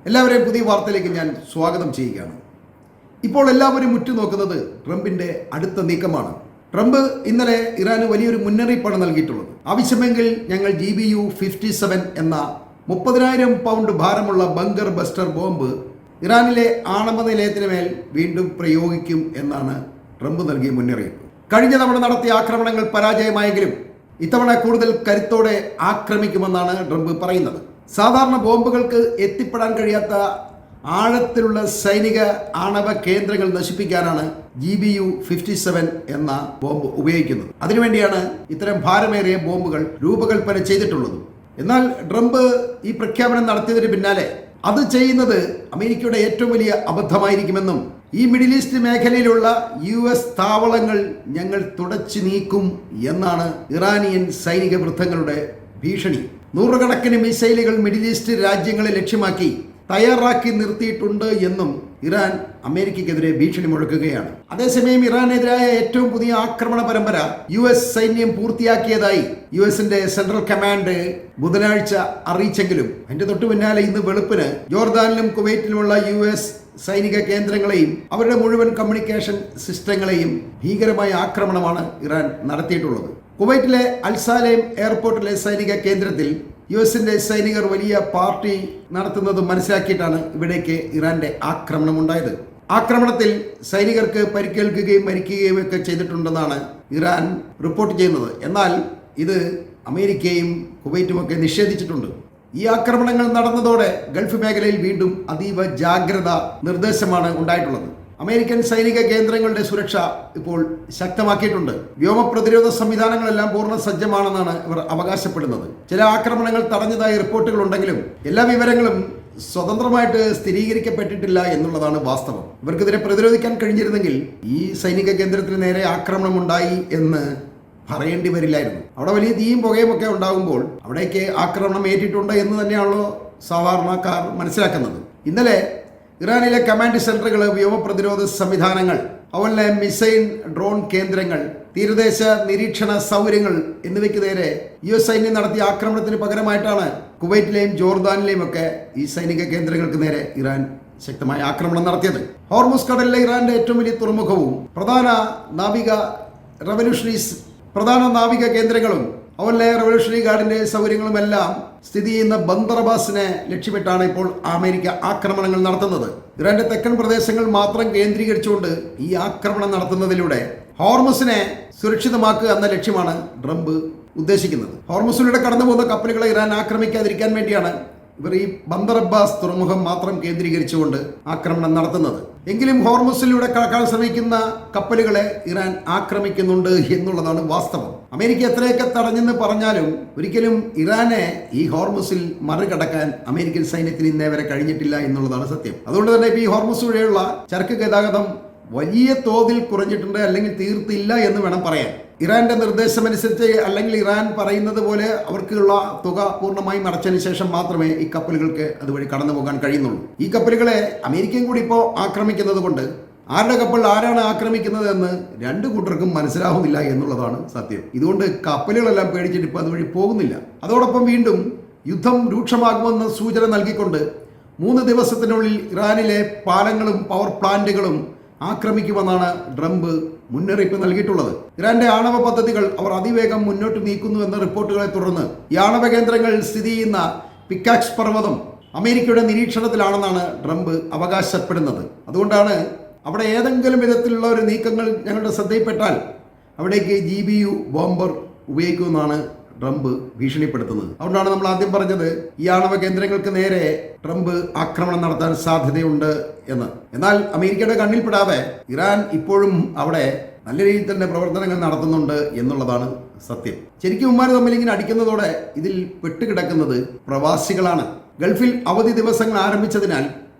എല്ലാവരെയും പുതിയ വാർത്തയിലേക്ക് ഞാൻ സ്വാഗതം ചെയ്യുകയാണ്. ഇപ്പോൾ എല്ലാവരും ഉറ്റുനോക്കുന്നത് ട്രംപിന്റെ അടുത്ത നീക്കമാണ്. ട്രംപ് ഇന്നലെ ഇറാന് വലിയൊരു മുന്നറിയിപ്പാണ് നൽകിയിട്ടുള്ളത്. ആവശ്യമെങ്കിൽ ഞങ്ങൾ GBU-57 എന്ന 30,000 പൗണ്ട് ഭാരമുള്ള ബങ്കർ ബസ്റ്റർ ബോംബ് ഇറാനിലെ ആണവ നിലയത്തിന് മേൽ വീണ്ടും പ്രയോഗിക്കും എന്നാണ് ട്രംപ് നൽകിയ മുന്നറിയിപ്പ്. കഴിഞ്ഞ തവണ നടത്തിയ ആക്രമണങ്ങൾ പരാജയമായെങ്കിലും ഇത്തവണ കൂടുതൽ കരുത്തോടെ ആക്രമിക്കുമെന്നാണ് ട്രംപ് പറയുന്നത്. സാധാരണ ബോംബുകൾക്ക് എത്തിപ്പെടാൻ കഴിയാത്ത ആഴത്തിലുള്ള സൈനിക ആണവ കേന്ദ്രങ്ങൾ നശിപ്പിക്കാനാണ് GBU-57 എന്ന ബോംബ് ഉപയോഗിക്കുന്നത്. അതിനുവേണ്ടിയാണ് ഇത്തരം ഭാരമേറിയ ബോംബുകൾ രൂപകൽപ്പന ചെയ്തിട്ടുള്ളത്. എന്നാൽ ട്രംപ് ഈ പ്രഖ്യാപനം നടത്തിയതിന് പിന്നാലെ അത് ചെയ്യുന്നത് അമേരിക്കയുടെ ഏറ്റവും വലിയ അബദ്ധമായിരിക്കുമെന്നും ഈ മിഡിൽ ഈസ്റ്റ് മേഖലയിലുള്ള US താവളങ്ങൾ ഞങ്ങൾ തുടച്ചു നീക്കും എന്നാണ് ഇറാനിയൻ സൈനിക വൃത്തങ്ങളുടെ ഭീഷണി. നൂറുകണക്കിന് മിസൈലുകൾ മിഡിൽ ഈസ്റ്റ് രാജ്യങ്ങളെ ലക്ഷ്യമാക്കി തയ്യാറാക്കി നിർത്തിയിട്ടുണ്ട് എന്നും ഇറാൻ അമേരിക്കയ്ക്കെതിരെ ഭീഷണി മുഴക്കുകയാണ്. അതേസമയം ഇറാനെതിരായ ഏറ്റവും പുതിയ ആക്രമണ പരമ്പര US സൈന്യം പൂർത്തിയാക്കിയതായി USന്റെ സെൻട്രൽ കമാൻഡ് ബുധനാഴ്ച അറിയിച്ചെങ്കിലും അതിന്റെ തൊട്ടു പിന്നാലെ ഇന്ന് വെളുപ്പിന് ജോർദാനിലും കുവൈറ്റിലുമുള്ള US സൈനിക കേന്ദ്രങ്ങളെയും അവരുടെ മുഴുവൻ കമ്മ്യൂണിക്കേഷൻ സിസ്റ്റങ്ങളെയും ഭീകരമായ ആക്രമണമാണ് ഇറാൻ നടത്തിയിട്ടുള്ളത്. കുവൈറ്റിലെ അൽസാലേം എയർപോർട്ടിലെ സൈനിക കേന്ദ്രത്തിൽ USന്റെ സൈനികർ വലിയ പാർട്ടി നടത്തുന്നത് മനസ്സിലാക്കിയിട്ടാണ് ഇവിടേക്ക് ഇറാന്റെ ആക്രമണം ഉണ്ടായത്. ആക്രമണത്തിൽ സൈനികർക്ക് പരിക്കേൽക്കുകയും മരിക്കുകയും ഒക്കെ ചെയ്തിട്ടുണ്ടെന്നാണ് ഇറാൻ റിപ്പോർട്ട് ചെയ്യുന്നത്. എന്നാൽ ഇത് അമേരിക്കയും കുവൈറ്റുമൊക്കെ നിഷേധിച്ചിട്ടുണ്ട്. ഈ ആക്രമണങ്ങൾ നടന്നതോടെ ഗൾഫ് മേഖലയിൽ വീണ്ടും അതീവ ജാഗ്രത നിർദ്ദേശമാണ് ഉണ്ടായിട്ടുള്ളത്. അമേരിക്കൻ സൈനിക കേന്ദ്രങ്ങളുടെ സുരക്ഷ ഇപ്പോൾ ശക്തമാക്കിയിട്ടുണ്ട്. വ്യോമ പ്രതിരോധ സംവിധാനങ്ങളെല്ലാം പൂർണ്ണ സജ്ജമാണെന്നാണ് ഇവർ അവകാശപ്പെടുന്നത്. ചില ആക്രമണങ്ങൾ തടഞ്ഞതായി റിപ്പോർട്ടുകൾ ഉണ്ടെങ്കിലും എല്ലാ വിവരങ്ങളും സ്വതന്ത്രമായിട്ട് സ്ഥിരീകരിക്കപ്പെട്ടിട്ടില്ല എന്നുള്ളതാണ് വാസ്തവം. ഇവർക്കെതിരെ പ്രതിരോധിക്കാൻ കഴിഞ്ഞിരുന്നെങ്കിൽ ഈ സൈനിക കേന്ദ്രത്തിന് നേരെ ആക്രമണം ഉണ്ടായി എന്ന് പറയേണ്ടി വരില്ലായിരുന്നു. അവിടെ വലിയ തീയും പുകയും ഒക്കെ ഉണ്ടാകുമ്പോൾ അവിടേക്ക് ആക്രമണം ഏറ്റിട്ടുണ്ട് എന്ന് തന്നെയാണല്ലോ സാധാരണക്കാർ മനസ്സിലാക്കുന്നത്. ഇന്നലെ ഇറാനിലെ കമാൻഡ് സെന്ററുകൾ, വ്യോമ പ്രതിരോധ സംവിധാനങ്ങൾ, അതുപോലെ മിസൈൽ ഡ്രോൺ കേന്ദ്രങ്ങൾ, തീരദേശ നിരീക്ഷണ സൗകര്യങ്ങൾ എന്നിവയ്ക്ക് നേരെ US സൈന്യം നടത്തിയ ആക്രമണത്തിന് പകരമായിട്ടാണ് കുവൈറ്റിലെയും ജോർദാനിലെയും ഒക്കെ ഈ സൈനിക കേന്ദ്രങ്ങൾക്ക് നേരെ ഇറാൻ ശക്തമായ ആക്രമണം നടത്തിയത്. ഹോർമുസ് കടലിലെ ഇറാന്റെ ഏറ്റവും വലിയ തുറമുഖവും പ്രധാന നാവിക കേന്ദ്രങ്ങളും അതുപോലെ റവല്യൂഷണറി ഗാർഡിന്റെ സൗകര്യങ്ങളുമെല്ലാം സ്ഥിതി ചെയ്യുന്ന ബന്ദർ അബ്ബാസിനെ ലക്ഷ്യമിട്ടാണ് ഇപ്പോൾ അമേരിക്ക ആക്രമണങ്ങൾ നടത്തുന്നത്. ഇറാന്റെ തെക്കൻ പ്രദേശങ്ങൾ മാത്രം കേന്ദ്രീകരിച്ചുകൊണ്ട് ഈ ആക്രമണം നടത്തുന്നതിലൂടെ ഹോർമുസിനെ സുരക്ഷിതമാക്കുക എന്ന ലക്ഷ്യമാണ് ട്രംപ് ഉദ്ദേശിക്കുന്നത്. ഹോർമുസിലൂടെ കടന്നു പോകുന്ന കപ്പലുകളെ ഇറാൻ ആക്രമിക്കാതിരിക്കാൻ വേണ്ടിയാണ് ഇവർ ഈ ബന്ദർ അബ്ബാസ് തുറമുഖം മാത്രം കേന്ദ്രീകരിച്ചുകൊണ്ട് ആക്രമണം നടത്തുന്നത്. എങ്കിലും ഹോർമുസിലൂടെ കടക്കാൻ ശ്രമിക്കുന്ന കപ്പലുകളെ ഇറാൻ ആക്രമിക്കുന്നുണ്ട് എന്നുള്ളതാണ് വാസ്തവം. അമേരിക്ക എത്രയൊക്കെ തടഞ്ഞെന്ന് പറഞ്ഞാലും ഒരിക്കലും ഇറാനെ ഈ ഹോർമുസിൽ മറികടക്കാൻ അമേരിക്കൻ സൈന്യത്തിന് ഇന്നേ വരെ കഴിഞ്ഞിട്ടില്ല എന്നുള്ളതാണ് സത്യം. അതുകൊണ്ട് തന്നെ ഈ ഹോർമുസ് വഴിയുള്ള ചരക്ക് ഗതാഗതം വലിയ തോതിൽ കുറഞ്ഞിട്ടുണ്ട്, അല്ലെങ്കിൽ തീർത്തില്ല എന്ന് വേണം പറയാൻ. ഇറാന്റെ നിർദ്ദേശമനുസരിച്ച് അല്ലെങ്കിൽ ഇറാൻ പറയുന്നത് പോലെ അവർക്കുള്ള തുക പൂർണ്ണമായും അടച്ചതിന് ശേഷം മാത്രമേ ഈ കപ്പലുകൾക്ക് അതുവഴി കടന്നു പോകാൻ കഴിയുന്നുള്ളൂ. ഈ കപ്പലുകളെ അമേരിക്കയും കൂടി ഇപ്പോൾ ആക്രമിക്കുന്നത് കൊണ്ട് ആരുടെ കപ്പൽ ആരാണ് ആക്രമിക്കുന്നത് എന്ന് രണ്ടു കൂട്ടർക്കും മനസ്സിലാവുന്നില്ല എന്നുള്ളതാണ് സത്യം. ഇതുകൊണ്ട് കപ്പലുകളെല്ലാം പേടിച്ചിട്ട് ഇപ്പോൾ അതുവഴി പോകുന്നില്ല. അതോടൊപ്പം വീണ്ടും യുദ്ധം രൂക്ഷമാകുമെന്ന സൂചന നൽകിക്കൊണ്ട് 3 ദിവസത്തിനുള്ളിൽ ഇറാനിലെ പാലങ്ങളും പവർ പ്ലാന്റുകളും ആക്രമിക്കുമെന്നാണ് ട്രംപ് മുന്നറിയിപ്പ് നൽകിയിട്ടുള്ളത്. ഇറാന്റെ ആണവ പദ്ധതികൾ അവർ അതിവേഗം മുന്നോട്ട് നീക്കുന്നു എന്ന റിപ്പോർട്ടുകളെ തുടർന്ന് ഈ ആണവ കേന്ദ്രങ്ങൾ സ്ഥിതി ചെയ്യുന്ന പിക്കാക്സ് പർവ്വതം അമേരിക്കയുടെ നിരീക്ഷണത്തിലാണെന്നാണ് ട്രംപ് അവകാശപ്പെടുന്നത്. അതുകൊണ്ടാണ് അവിടെ ഏതെങ്കിലും വിധത്തിലുള്ള ഒരു നീക്കങ്ങൾ ഞങ്ങളുടെ ശ്രദ്ധയിൽപ്പെട്ടാൽ അവിടേക്ക് GBU ബോംബർ ഉപയോഗിക്കുമെന്നാണ് ട്രംപ് ഭീഷണിപ്പെടുത്തുന്നത്. അതുകൊണ്ടാണ് നമ്മൾ ആദ്യം പറഞ്ഞത് ഈ ആണവ കേന്ദ്രങ്ങൾക്ക് നേരെ ട്രംപ് ആക്രമണം നടത്താൻ സാധ്യതയുണ്ട് എന്ന്. എന്നാൽ അമേരിക്കയുടെ കണ്ണിൽപ്പെടാതെ ഇറാൻ ഇപ്പോഴും അവിടെ നല്ല രീതിയിൽ തന്നെ പ്രവർത്തനങ്ങൾ നടത്തുന്നുണ്ട് എന്നുള്ളതാണ് സത്യം. ശരിക്കും ഉമ്മാർ തമ്മിൽ ഇങ്ങനെ അടിക്കുന്നതോടെ ഇതിൽ പെട്ടുകിടക്കുന്നത് പ്രവാസികളാണ്. ഗൾഫിൽ അവധി ദിവസങ്ങൾ ആരംഭിച്ചതിനാൽ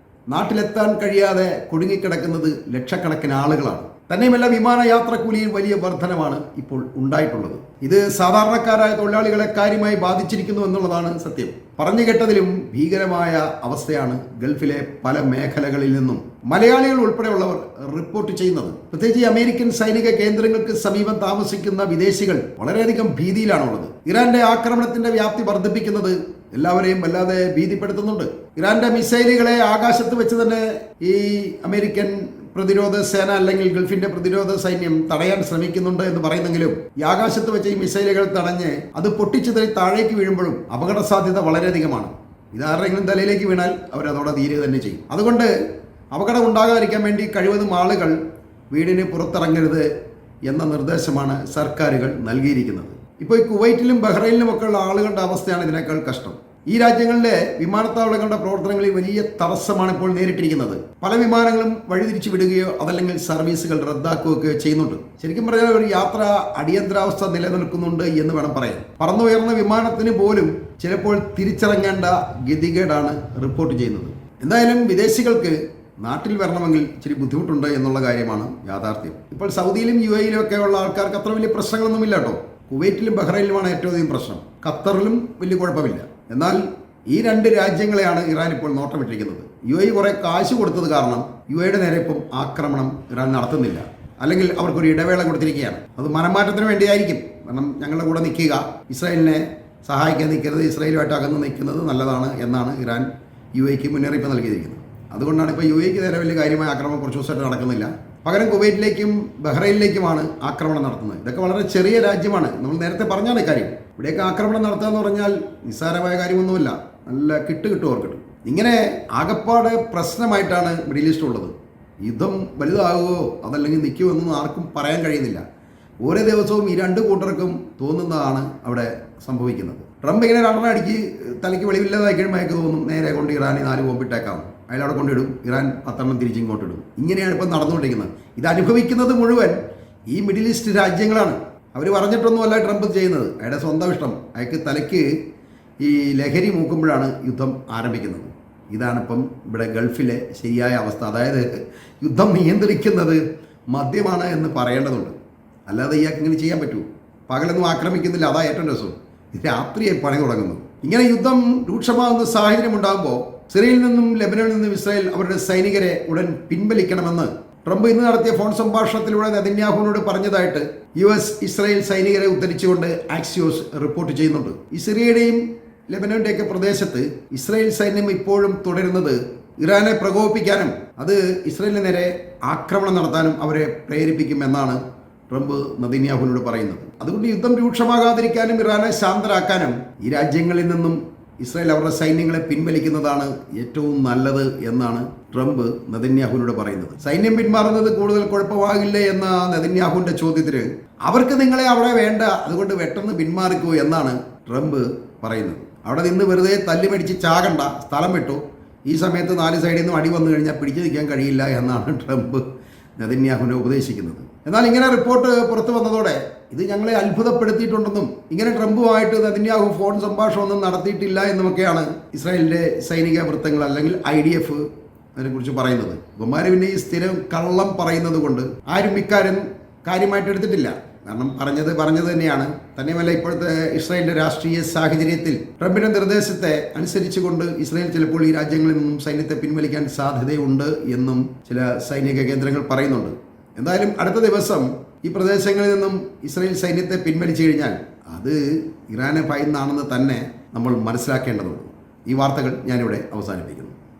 നാട്ടിലെത്താൻ കഴിയാതെ കുടുങ്ങിക്കിടക്കുന്നത് ലക്ഷക്കണക്കിന് ആളുകളാണ്. തന്നെയുമല്ല, വിമാനയാത്രക്കൂലിയിൽ വലിയ വർധനമാണ് ഇപ്പോൾ ഉണ്ടായിട്ടുള്ളത്. ഇത് സാധാരണക്കാരായ തൊഴിലാളികളെ കാര്യമായി ബാധിച്ചിരിക്കുന്നു എന്നുള്ളതാണ് സത്യം. പറഞ്ഞു കേട്ടതിലും ഭീകരമായ അവസ്ഥയാണ് ഗൾഫിലെ പല മേഖലകളിൽ നിന്നും മലയാളികൾ ഉൾപ്പെടെയുള്ളവർ റിപ്പോർട്ട് ചെയ്യുന്നത്. പ്രത്യേകിച്ച് അമേരിക്കൻ സൈനിക കേന്ദ്രങ്ങൾക്ക് സമീപം താമസിക്കുന്ന വിദേശികൾ വളരെയധികം ഭീതിയിലാണുള്ളത്. ഇറാന്റെ ആക്രമണത്തിന്റെ വ്യാപ്തി വർദ്ധിപ്പിക്കുന്നത് എല്ലാവരെയും വല്ലാതെ ഭീതിപ്പെടുത്തുന്നുണ്ട്. ഇറാന്റെ മിസൈലുകളെ ആകാശത്ത് വെച്ച് തന്നെ ഈ അമേരിക്കൻ പ്രതിരോധ സേന അല്ലെങ്കിൽ ഗൾഫിന്റെ പ്രതിരോധ സൈന്യം തടയാൻ ശ്രമിക്കുന്നുണ്ട് എന്ന് പറയുന്നെങ്കിലും ഈ ആകാശത്ത് വെച്ച് ഈ മിസൈലുകൾ തടഞ്ഞ് അത് പൊട്ടിച്ചതിൽ താഴേക്ക് വീഴുമ്പോഴും അപകട സാധ്യത വളരെയധികമാണ്. ഇതാരെങ്കിലും തലയിലേക്ക് വീണാൽ അവരതോടെ തീരുക തന്നെ ചെയ്യും. അതുകൊണ്ട് അപകടം ഉണ്ടാകാതിരിക്കാൻ വേണ്ടി കഴിവതും ആളുകൾ വീടിന് പുറത്തിറങ്ങരുത് എന്ന നിർദ്ദേശമാണ് സർക്കാരുകൾ നൽകിയിരിക്കുന്നത്. ഇപ്പോൾ ഈ കുവൈറ്റിലും ബഹ്റൈനിലുമൊക്കെ ഉള്ള ആളുകളുടെ അവസ്ഥയാണ് ഇതിനേക്കാൾ കഷ്ടം. ഈ രാജ്യങ്ങളിലെ വിമാനത്താവളങ്ങളുടെ പ്രവർത്തനങ്ങളിൽ വലിയ തടസ്സമാണ് ഇപ്പോൾ നേരിട്ടിരിക്കുന്നത്. പല വിമാനങ്ങളും വഴിതിരിച്ചു വിടുകയോ അതല്ലെങ്കിൽ സർവീസുകൾ റദ്ദാക്കുകയോ ചെയ്യുന്നുണ്ട്. ശരിക്കും പറഞ്ഞാൽ ഒരു യാത്ര അടിയന്തരാവസ്ഥ നിലനിൽക്കുന്നുണ്ട് എന്ന് വേണം പറയാൻ. പറന്നുയർന്ന വിമാനത്തിന് പോലും ചിലപ്പോൾ തിരിച്ചിറങ്ങേണ്ട ഗതികേടാണ് റിപ്പോർട്ട് ചെയ്യുന്നത്. എന്തായാലും വിദേശികൾക്ക് നാട്ടിൽ വരണമെങ്കിൽ ഇച്ചിരി ബുദ്ധിമുട്ടുണ്ട് എന്നുള്ള കാര്യമാണ് യാഥാർത്ഥ്യം. ഇപ്പോൾ സൗദിയിലും UAE ഒക്കെ ഉള്ള ആൾക്കാർക്ക് അത്ര വലിയ പ്രശ്നങ്ങളൊന്നുമില്ല കേട്ടോ. കുവൈറ്റിലും ബഹ്റൈനിലുമാണ് ഏറ്റവും അധികം പ്രശ്നം. ഖത്തറിലും വലിയ കുഴപ്പമില്ല. എന്നാൽ ഈ രണ്ട് രാജ്യങ്ങളെയാണ് ഇറാൻ ഇപ്പോൾ നോട്ടമിട്ടിരിക്കുന്നത്. UAE കുറെ കാശ് കൊടുത്തത് കാരണം UAEയുടെ നേരെ ഇപ്പം ആക്രമണം ഇറാൻ നടത്തുന്നില്ല. അല്ലെങ്കിൽ അവർക്കൊരു ഇടവേള കൊടുത്തിരിക്കുകയാണ്. അത് മനംമാറ്റത്തിന് വേണ്ടിയായിരിക്കും. കാരണം ഞങ്ങളുടെ കൂടെ നിൽക്കുക, ഇസ്രായേലിനെ സഹായിക്കാൻ നിൽക്കരുത്, ഇസ്രായേലുമായിട്ട് അകന്ന് നിൽക്കുന്നത് നല്ലതാണ് എന്നാണ് ഇറാൻ UAEക്ക് മുന്നറിയിപ്പ് നൽകിയിരിക്കുന്നത്. അതുകൊണ്ടാണ് ഇപ്പോൾ UAEക്ക് നേരെ വലിയ കാര്യമായ ആക്രമണം കുറച്ച് ദിവസമായിട്ട് നടക്കുന്നില്ല. പകരം കുവൈറ്റിലേക്കും ബഹ്റൈനിലേക്കുമാണ് ആക്രമണം നടത്തുന്നത്. ഇതൊക്കെ വളരെ ചെറിയ രാജ്യമാണ്. നമ്മൾ നേരത്തെ പറഞ്ഞാണ് കാര്യം. ഇവിടേക്ക് ആക്രമണം നടത്തുക എന്ന് പറഞ്ഞാൽ നിസ്സാരമായ കാര്യമൊന്നുമില്ല. നല്ല കിട്ടും ഓർക്കിട്ടും. ഇങ്ങനെ ആകപ്പാട് പ്രശ്നമായിട്ടാണ് മിഡിൽ ഈസ്റ്റ് ഉള്ളത്. യുദ്ധം വലുതാകുമോ അതല്ലെങ്കിൽ നിൽക്കുമോ എന്നൊന്നും ആർക്കും പറയാൻ കഴിയുന്നില്ല. ഓരോ ദിവസവും ഈ രണ്ട് കൂട്ടർക്കും തോന്നുന്നതാണ് അവിടെ സംഭവിക്കുന്നത്. ട്രംപ് ഇങ്ങനെ രണ്ടെണ്ണം അടിക്ക് തലയ്ക്ക് വെളിവില്ലാതായി കഴിയുമ്പോൾ അയക്ക് തോന്നും നേരെ കൊണ്ട് ഇറാനെ 4 ബോംബിട്ടേക്കാം, അയാളവിടെ കൊണ്ടിടും, ഇറാൻ 10 തിരിച്ചിങ്ങോട്ടിടും. ഇങ്ങനെയാണ് ഇപ്പം നടന്നുകൊണ്ടിരിക്കുന്നത്. ഇത് അനുഭവിക്കുന്നത് മുഴുവൻ ഈ മിഡിൽ ഈസ്റ്റ് രാജ്യങ്ങളാണ്. അവർ പറഞ്ഞിട്ടൊന്നുമല്ല ട്രംപ് ചെയ്യുന്നത്. അയാളുടെ സ്വന്തം ഇഷ്ടം. അയാൾക്ക് തലയ്ക്ക് ഈ ലഹരി മൂക്കുമ്പോഴാണ് യുദ്ധം ആരംഭിക്കുന്നത്. ഇതാണിപ്പം ഇവിടെ ഗൾഫിലെ ശരിയായ അവസ്ഥ. അതായത് യുദ്ധം നിയന്ത്രിക്കുന്നത് മദ്യമാണ് എന്ന് പറയേണ്ടതുണ്ട്. അല്ലാതെ ഇയാൾക്ക് ഇങ്ങനെ ചെയ്യാൻ പറ്റുമോ? പകലൊന്നും ആക്രമിക്കുന്നില്ല, അതാ ഏറ്റവും രസം. രാത്രിയായി പണി തുടങ്ങുന്നു. ഇങ്ങനെ യുദ്ധം രൂക്ഷമാകുന്ന സാഹചര്യം ഉണ്ടാകുമ്പോൾ സിറിയയിൽ നിന്നും ലെബനനിൽ നിന്നും ഇസ്രായേൽ അവരുടെ സൈനികരെ ഉടൻ പിൻവലിക്കണമെന്ന് ട്രംപ് ഇന്ന് നടത്തിയ ഫോൺ സംഭാഷണത്തിലൂടെ നെതന്യാഹുവിനോട് പറഞ്ഞതായിട്ട് US ഇസ്രായേൽ സൈനികരെ ഉദ്ധരിച്ചുകൊണ്ട് ആക്സിയോസ് റിപ്പോർട്ട് ചെയ്യുന്നുണ്ട്. ഈ സിറിയയുടെയും ലെബനന്റെയൊക്കെ പ്രദേശത്ത് ഇസ്രായേൽ സൈന്യം ഇപ്പോഴും തുടരുന്നത് ഇറാനെ പ്രകോപിപ്പിക്കാനും അത് ഇസ്രായേലിന് നേരെ ആക്രമണം നടത്താനും അവരെ പ്രേരിപ്പിക്കുമെന്നാണ് ട്രംപ് നെതന്യാഹുവിനോട് പറയുന്നത്. അതുകൊണ്ട് യുദ്ധം രൂക്ഷമാകാതിരിക്കാനും ഇറാനെ ശാന്തരാക്കാനും ഈ രാജ്യങ്ങളിൽ നിന്നും ഇസ്രായേൽ അവരുടെ സൈന്യങ്ങളെ പിൻവലിക്കുന്നതാണ് ഏറ്റവും നല്ലത് എന്നാണ് ട്രംപ് നെതന്യാഹുവിനോട് പറയുന്നത്. സൈന്യം പിന്മാറുന്നത് കൂടുതൽ കുഴപ്പമാകില്ലേ എന്ന നെതന്യാഹുവിന്റെ ചോദ്യത്തിന് അവർക്ക് നിങ്ങളെ അവിടെ വേണ്ട, അതുകൊണ്ട് പെട്ടെന്ന് പിന്മാറിക്കൂ എന്നാണ് ട്രംപ് പറയുന്നത്. അവിടെ നിന്ന് വെറുതെ തല്ലുമടിച്ച് ചാകണ്ട, സ്ഥലം വിട്ടു. ഈ സമയത്ത് 4 സൈഡിൽ നിന്നും അടി വന്നു കഴിഞ്ഞാൽ പിടിച്ചു നിൽക്കാൻ കഴിയില്ല എന്നാണ് ട്രംപ് നെതന്യാഹുവിനെ ഉപദേശിക്കുന്നത്. എന്നാൽ ഇങ്ങനെ റിപ്പോർട്ട് പുറത്തു വന്നതോടെ ഇത് ഞങ്ങളെ അത്ഭുതപ്പെടുത്തിയിട്ടുണ്ടെന്നും ഇങ്ങനെ ട്രംപുമായിട്ട് നെതന്യാഹു ഫോൺ സംഭാഷണമൊന്നും നടത്തിയിട്ടില്ല എന്നുമൊക്കെയാണ് ഇസ്രായേലിന്റെ സൈനിക വൃത്തങ്ങൾ അല്ലെങ്കിൽ IDF അതിനെക്കുറിച്ച് പറയുന്നത്. ഇവന്മാർ പിന്നെ ഈ സ്ഥിരം കള്ളം പറയുന്നത് കൊണ്ട് ആരും ഇക്കാര്യം കാര്യമായിട്ട് എടുത്തിട്ടില്ല. കാരണം പറഞ്ഞത് തന്നെയാണ്. തന്നെയുമല്ല, ഇപ്പോഴത്തെ ഇസ്രായേലിന്റെ രാഷ്ട്രീയ സാഹചര്യത്തിൽ ട്രംപിന്റെ നിർദ്ദേശത്തെ അനുസരിച്ചുകൊണ്ട് ഇസ്രായേൽ ചിലപ്പോൾ ഈ രാജ്യങ്ങളിൽ നിന്നും സൈന്യത്തെ പിൻവലിക്കാൻ സാധ്യതയുണ്ട് എന്നും ചില സൈനിക കേന്ദ്രങ്ങൾ പറയുന്നുണ്ട്. എന്തായാലും അടുത്ത ദിവസം ഈ പ്രദേശങ്ങളിൽ നിന്നും ഇസ്രായേൽ സൈന്യത്തെ പിൻവലിച്ചു കഴിഞ്ഞാൽ അത് ഇറാനെ ഭയന്നാണെന്ന് തന്നെ നമ്മൾ മനസ്സിലാക്കേണ്ടതുണ്ട്. ഈ വാർത്തകൾ ഞാനിവിടെ അവസാനിപ്പിക്കുന്നു.